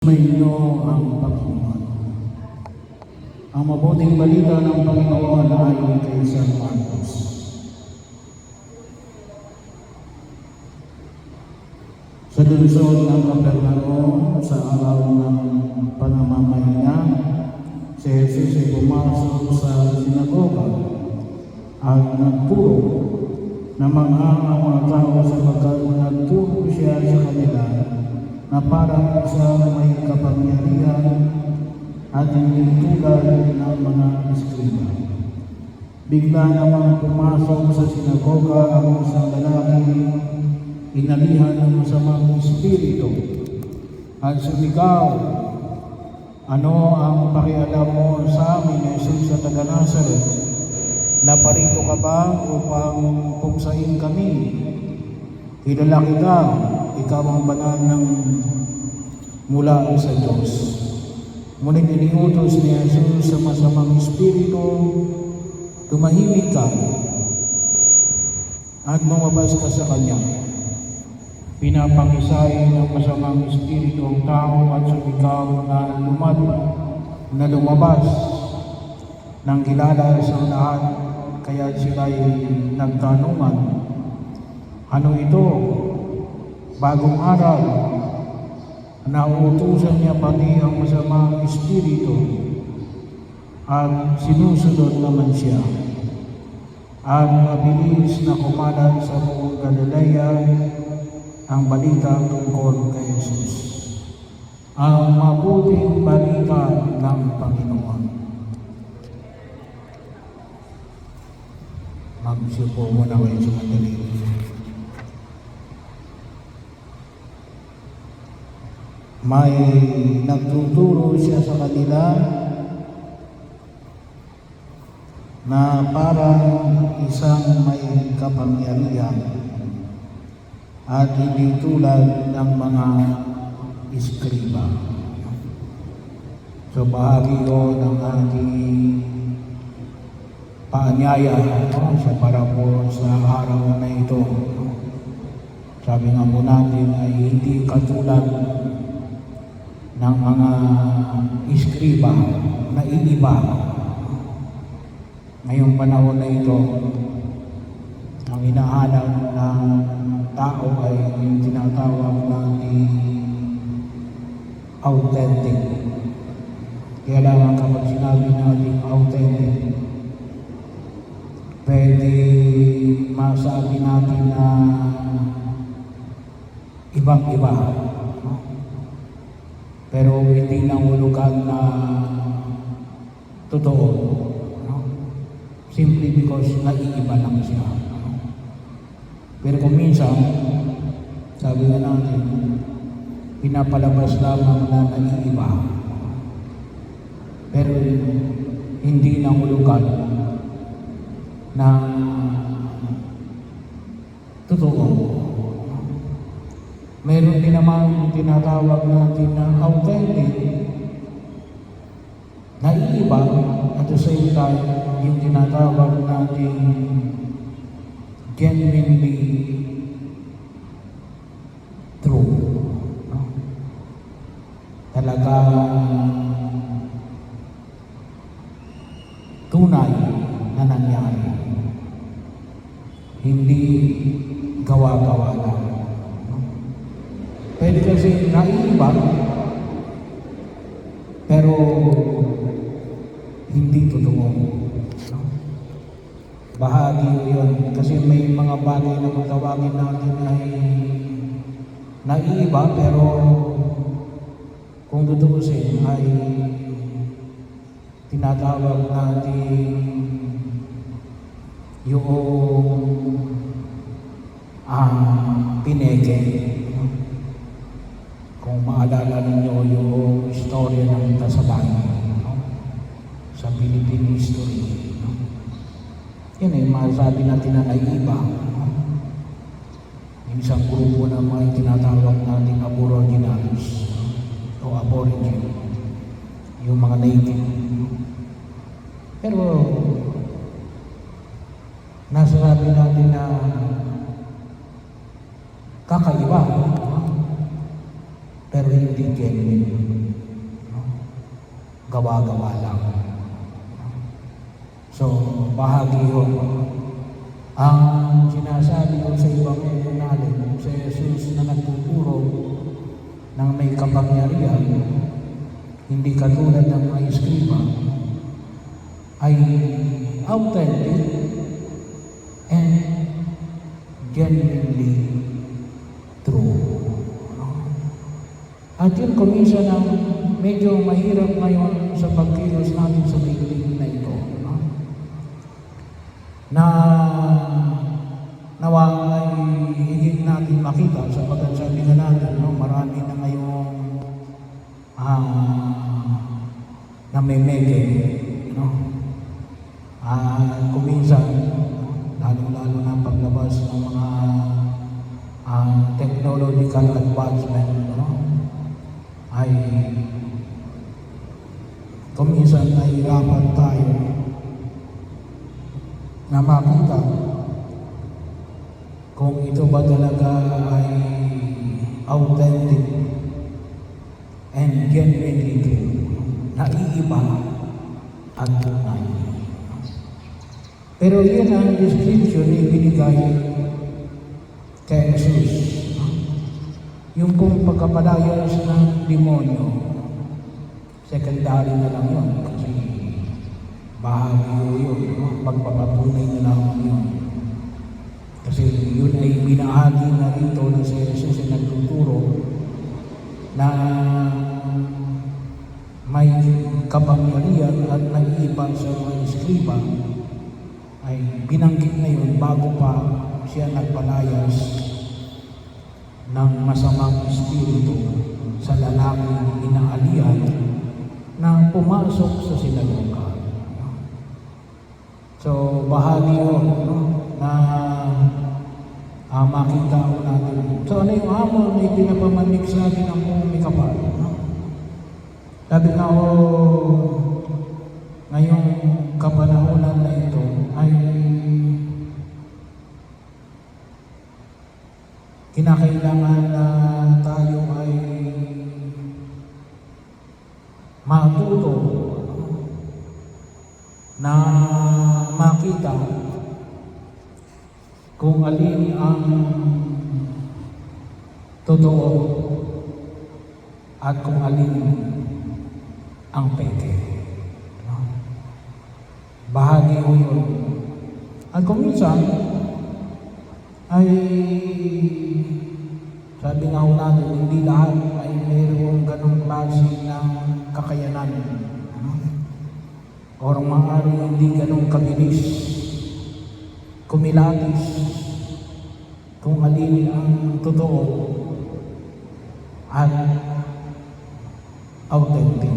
Sumainyo ang Panginoon. Ang mabuting balita ng Panginoon ayon kay San Marcos. Sa lungsod ng Capernaum, sa araw ng panamamahinga, si Jesus ay pumasok sa sinagoga at nagturo na manghang ang mga tao sapagkat nagturo siya sa kanila na parang isang may kapangyarihan at hindi tulad ng mga eskriba. Bigla namang pumasok sa sinagoga ang isang lalaki, inalihan ng masamang espiritu, at sumigaw, "Ano ang pakialam mo sa amin, Jesus sa taga-Nazaret? Naparito ka ba upang puksain kami? Kilala kita, ikaw ang banal ng mula sa Diyos." Ngunit iniutos ni Jesus sa masamang espiritu, "Tumahimik ka at lumabas ka sa kanya." Pinapangisay ng masamang espiritu ang tao at sumigaw na lumabas nang kilala sa lahat, kaya sila'y nagtanungan, "Ano ito? Bagong araw." Nauutusan niya pati ang masamang espiritu at sinusunod naman siya. At mabilis na kumalat sa buong Galilea ang balita tungkol kay Jesus. Ang mabuting balita ng Panginoon. Magsipo muna kayo sa mandali. May nagtuturo siya sa kanila na parang isang may kapangyarihan at hindi tulad ng mga eskriba. So bahagi yun ng ating paanyaya sa para po sa araw na ito. Sabi nga po natin ay hindi katulad ng mga eskriba na iiba. Ngayong panahon na ito, ang hinahanap ng tao ay yung tinatawag natin authentic. Kaya lang kapag sinabi natin authentic, pwede masabi natin na ibang-iba. Pero hindi nangulugan na totoo. Simply because naiiba lang siya. Pero kung minsan, sabi nga natin, pinapalabas lamang na naiiba. Pero hindi nangulugan na totoo. Meron din naman tinatawag natin na authentic, naiiba, at the same time, yung tinatawag natin genuinely true. Talaga tunay na nangyari. Hindi gawa-gawa lang. Pwede kasi naiiba, pero hindi totoo. Bahagi yun. Kasi may mga bagay na kung tawagin natin ay naiiba, pero kung tutuusin ay tinatawag natin yung pineke. Kung maalala ninyo yung istorya ng Tasabay, sa Philippine history, yun ay masabi natin na naiiba. Yung isang grupo na mga tinatawag natin Aborigines o Aborigine, yung mga native. Pero nasasabi natin na kakaiba, pero hindi genuine. gawa-gawa lang. So, bahagi yun. Ang sinasabi ko sa Ebanghelyo natin, si Jesus na nagtuturo ng may kapangyarihan, hindi katulad ng mga eskriba, ay authentic and genuinely true. At yun kumisa ng medyo mahirap ngayon sa pagkilos natin sa daigdig na ito. Na nawa ay higit natin makita sa pagkasabi nga natin, marami na ngayong namemeke, kuminsan, lalo-lalo na paglabas ng mga technological advancement, ay kuminsan nahihirapan tayo na makita kung ito ba talaga ay authentic and genuinely true, naiiba at tunay. Pero yun ang description na ibinigay kay Jesus. Yung pong pagkapalayas ng demonyo, secondary na lang yun kasi bahagi yun, pagpapatunay na lang yun. Kasi yun ay binahagi na rito na si Jesus ay nagtuturo na may kapangyarihan at nag-iiba sa mga eskriba, ay binanggit na yun bago pa siya nagpalayas ng masamang espiritu sa lalaking inaalihan na pumasok sa sinagoga. So, bahagi yun, na makita ko natin. So, ano yung hamon na ipinapamanik sa atin ang may kapal? Sabi nga ko, ngayong kapanahonan na ito ay kinakailangan na tayo ay matuto na makita kung alin ang totoo at kung alin ang peke. Bahagi ko yun. At kung minsan, ay sabi nga ho natin, hindi lahat ay mayroong ganong klase ng kakayanan. O maaari hindi ganong kabilis, kumilatis, kung alin ang totoo at authentic.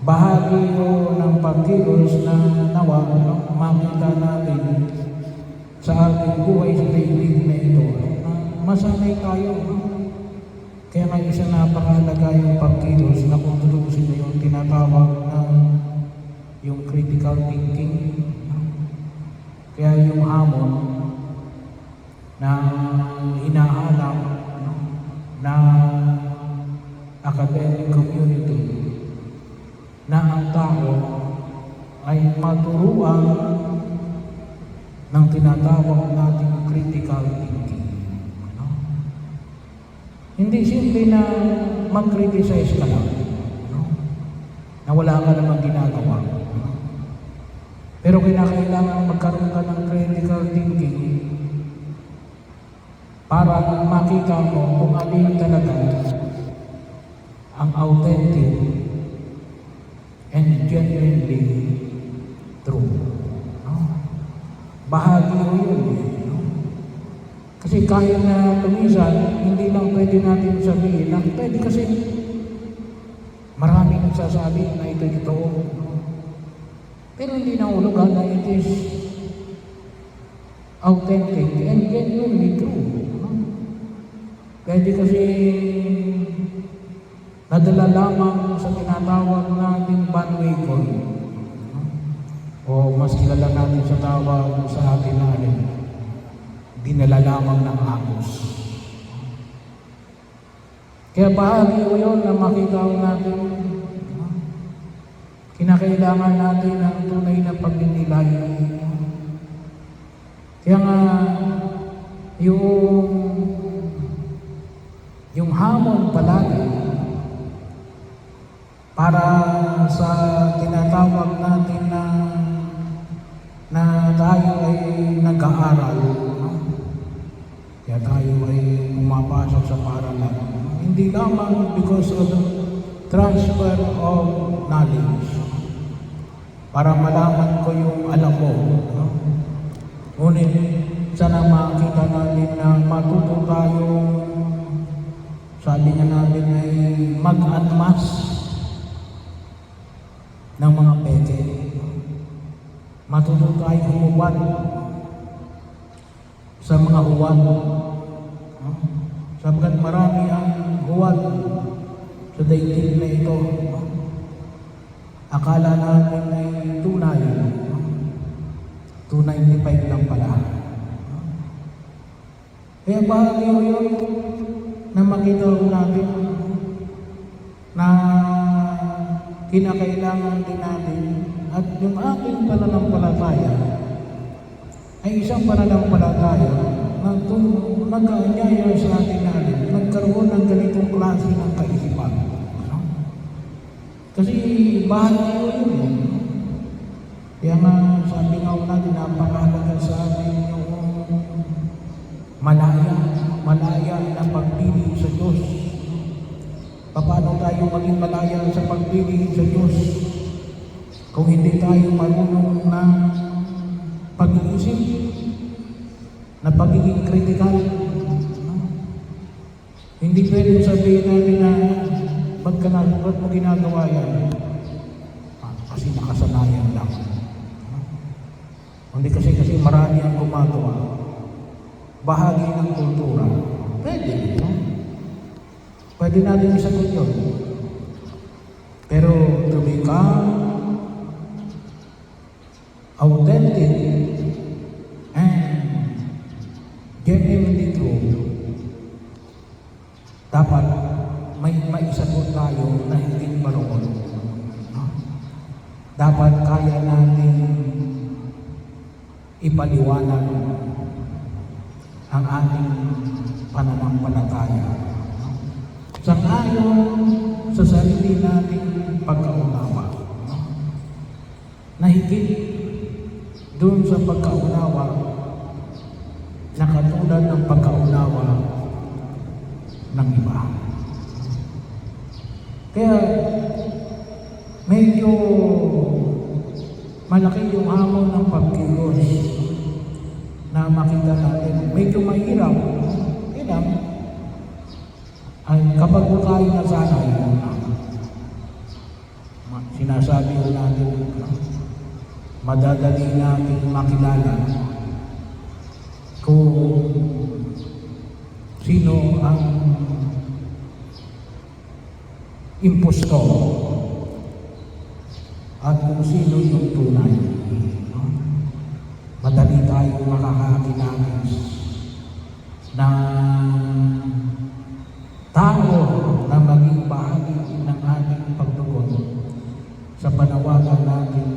Bahagi ko ng pagkilos na nawa, makita natin sa ating buhay sa daigdig na ito. Masanay tayo. Kaya may isa napakahalaga yung pagkilos na kung tutusin na yung tinatawag ng yung critical thinking. Kaya yung hamon na hinahanap na academic community na ang tao ay maturuan ng tinatawag nating critical thinking. Hindi simple na mag-criticize ka lang, na wala ka namang ginagawa. Pero kinakailangan magkaroon ka ng critical thinking para makita mo kung alin talaga ang authentic and genuinely true. Bahagi ko yun. Kasi kaya na tumisan, hindi lang pwede natin sabihin na pwede kasi marami nagsasabi na ito totoo. Pero hindi na ulugan na it is authentic and genuinely true. Pwede kasi nadala lamang sa tinatawag nating bandwagon. O mas kilala natin sa tawag sa atin na dinala lamang ng agos. Kaya bahagi ko yun na makita ko natin kinakailangan natin ng tunay na pagninilay. Kaya nga, yung hamon palagi para sa tinatawag natin na tayo ay nag-aaral, kaya tayo ay pumapasok sa paaralan. Hindi lamang because of transfer of knowledge, para malaman ko yung alam ko. Ngunit sana makita natin na matuto tayo, sabi nga natin ay mag-admas ng mga peke. Matuto tayo humuwad sa mga huwad. Sapagkat marami ang huwad sa daigdig na ito. Akala natin ay tunay. 295 lang pala. Kaya bahagi yun na makita natin na kinakailangan din natin at yung aking pananampalataya ay isang pananampalataya na nag-aanyaya sa atin natin, nagkaroon ng ganitong klase ng kaisipan. Kasi bahagi yun. Kaya nga sabi nga natin, napakahalaga sa atin yung malaya na pagpili sa Diyos. Paano tayo maging malaya sa pagpili sa Diyos kung hindi tayo marunong na pag-iisip, na pagiging kritikal? Hindi pwedeng sabihin natin na ba't mo ginagawa yan? Kasi nakasanayan lang. Hindi kasi marami ang gumagawa. Bahagi ng kultura. Pwede, no? Pwede natin isagot yun. Pero to become authentic and genuinely true, dapat may maisagot tayo na hindi maroon. No? Dapat kaya natin ipaliwanag ang ating pananampalataya sang-ayon sa sarili nating pagkaunawa, na higit doon sa pagkaunawa na katulad ng pagkaunawa ng iba. Kaya medyo malaki yung hamon ng pagkilos na makita natin. Medyo mahirap. Ay kapag tayo nasanay, sinasabi ko natin, madadali natin makilala kung sino ang impostor at kung sino yung tunay. Madali tayo makakakilala na tao na maging bahagi ng ating pagtugon sa panawagan natin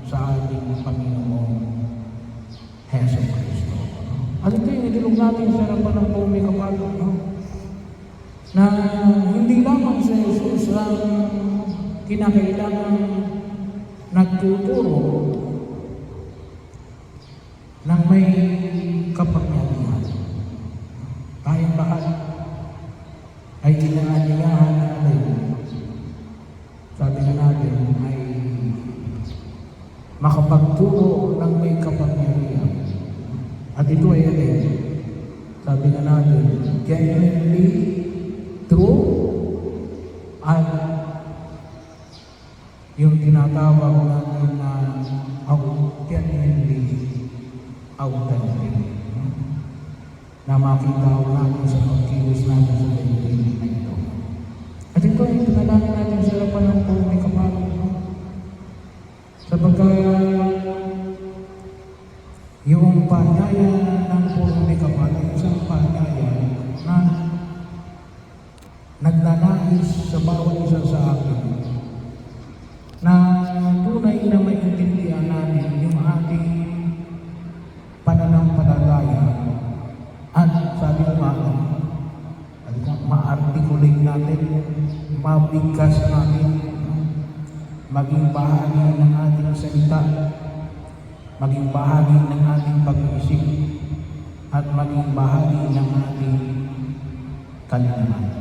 sa ating Panginoong Heso Kristo. At ito yung idulog natin sa harapan ng buong may kapal, na hindi lamang sa Jesus ang kinakailangan nagtuturo ng may kapangyarihan. Tayong lahat ay inaanyayahan natin. Sabi na natin ay makapagturo ng may kapangyarihan. At ito ay sabi na natin, genuinely true at yung tinatawag natin na genuinely authentic. Na makita natin sa pagkilos natin sa daigdig na ito. At ito ay pinalangin natin sa harapan ng buong may kapal. Sapagkat yung panyaya ng buong may kapal ay isang panyaya na nagnanais sa bawat isa sa akin na pananampalataya at sabi ko nga, ma-articulate natin, mabigkas natin, maging bahagi ng ating salita, maging bahagi ng ating pag-iisip, at maging bahagi ng ating kalinaman.